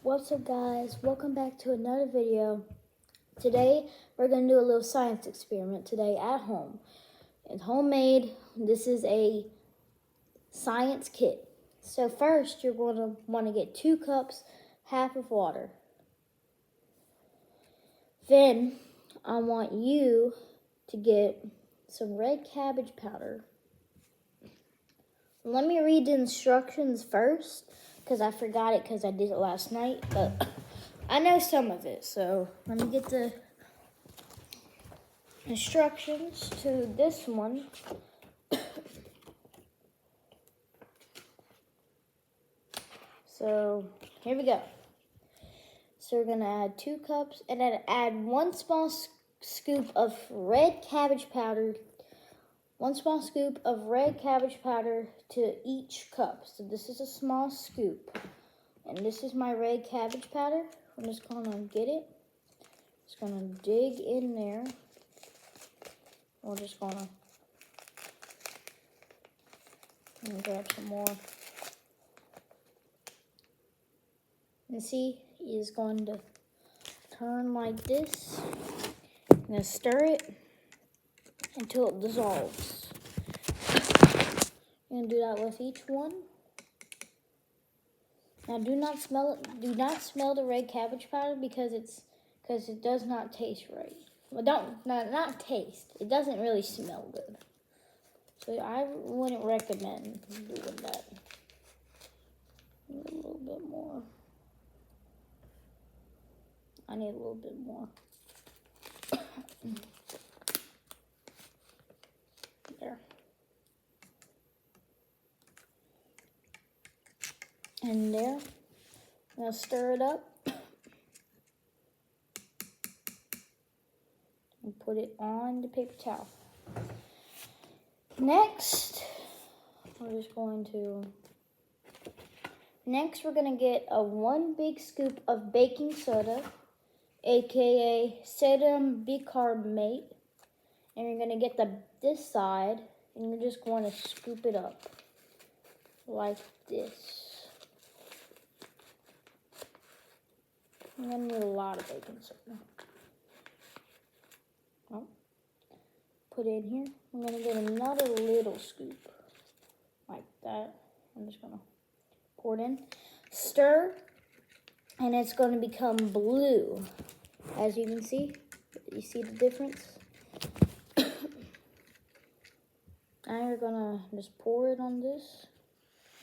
What's up, guys? Welcome back to another video. Today we're going to do a little science experiment today at home. It's homemade. This is a science kit. So first you're going to want to get 2 cups, half of water. Then I want you to get some red cabbage powder. Let me read the instructions first, because I forgot it because I did it last night, but I know some of it. So let me get the instructions to this one. So here we go. So we're gonna add 2 cups and then add 1 small scoop of red cabbage powder. 1 small scoop of red cabbage powder to each cup. So this is a small scoop. And this is my red cabbage powder. I'm just gonna get it. Just gonna dig in there. We're just gonna grab some more. And see, it's going to turn like this. I'm gonna stir it until it dissolves. I'm gonna do that with each one. Now, do not smell it. Do not smell the red cabbage powder because it does not taste right. Well, not taste. It doesn't really smell good. So I wouldn't recommend doing that. A little bit more. I need a little bit more. There. And there. I'm gonna stir it up. And put it on the paper towel. Next, we're gonna get a 1 big scoop of baking soda, aka sodium bicarbonate, and you're gonna get this side, and you're just going to scoop it up like this. I'm gonna need a lot of baking soda. Oh, put it in here. I'm gonna get another little scoop like that. I'm just gonna pour it in, stir, and it's gonna become blue. As you can see, you see the difference? Now you're gonna just pour it on this,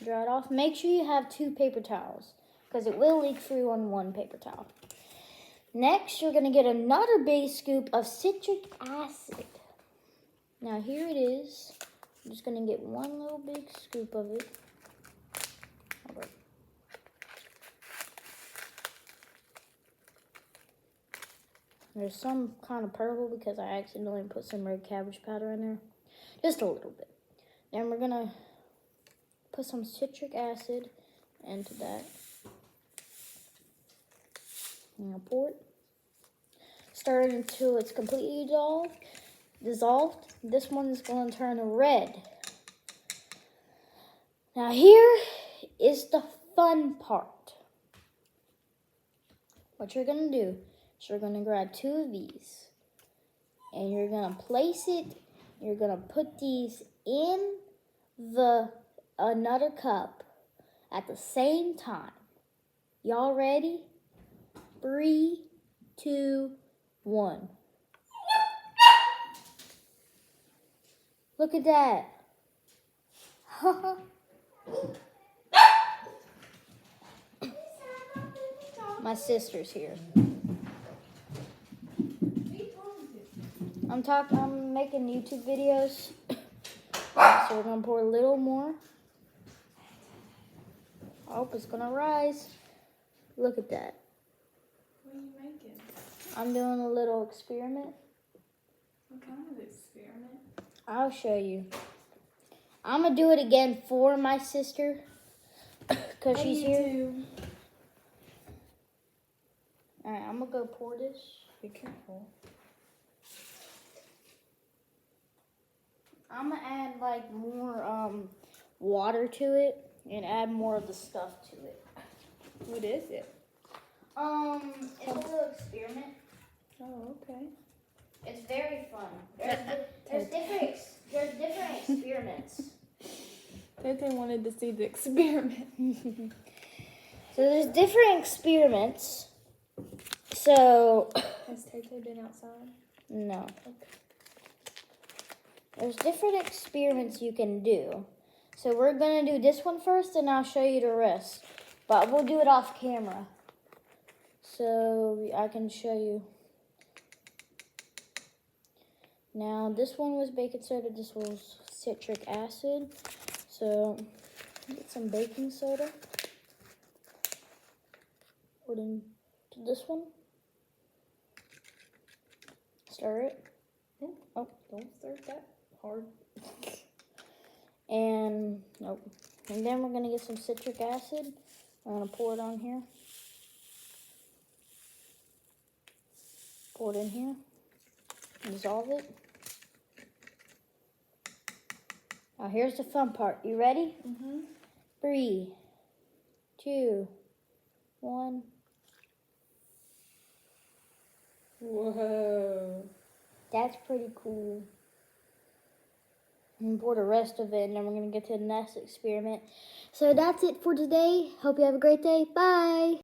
dry it off. Make sure you have 2 paper towels, because it will leak through on 1 paper towel. Next, you're gonna get another big scoop of citric acid. Now here it is. I'm just gonna get 1 little big scoop of it. There's some kind of purple because I accidentally put some red cabbage powder in there. Just a little bit. Then we're gonna put some citric acid into that. I'm gonna pour it. Stir it until it's completely dissolved. This one is gonna turn red. Now here is the fun part. What you're gonna do is you're gonna grab 2 of these and you're gonna place it. You're gonna put these in another cup at the same time. Y'all ready? 3, 2, 1. Look at that. My sister's here. I'm making YouTube videos. So we're gonna pour a little more. I hope it's gonna rise. Look at that. What are you making? I'm doing a little experiment. What kind of experiment? I'll show you. I'm gonna do it again for my sister because she's here. Alright, I'm gonna go pour this. Be careful. I'm gonna add like more water to it and add more of the stuff to it. What is it? It's a little experiment. Oh, okay. It's very fun. There's different experiments. Tete wanted to see the experiment. So there's different experiments. So Has Tete been outside? no. There's different experiments you can do. So we're gonna do this one first, and I'll show you the rest. But we'll do it off camera, so I can show you. Now this one was baking soda. This was citric acid. So get some baking soda. Put into this one. Stir it. Oh, don't stir it that hard. And nope. And then we're gonna get some citric acid. I'm gonna pour it on here. Pour it in here. Dissolve it. Now here's the fun part. You ready? Mm-hmm. 3, 2, 1. Whoa. That's pretty cool. And pour the rest of it, and then we're gonna get to the next experiment. So that's it for today. Hope you have a great day. Bye.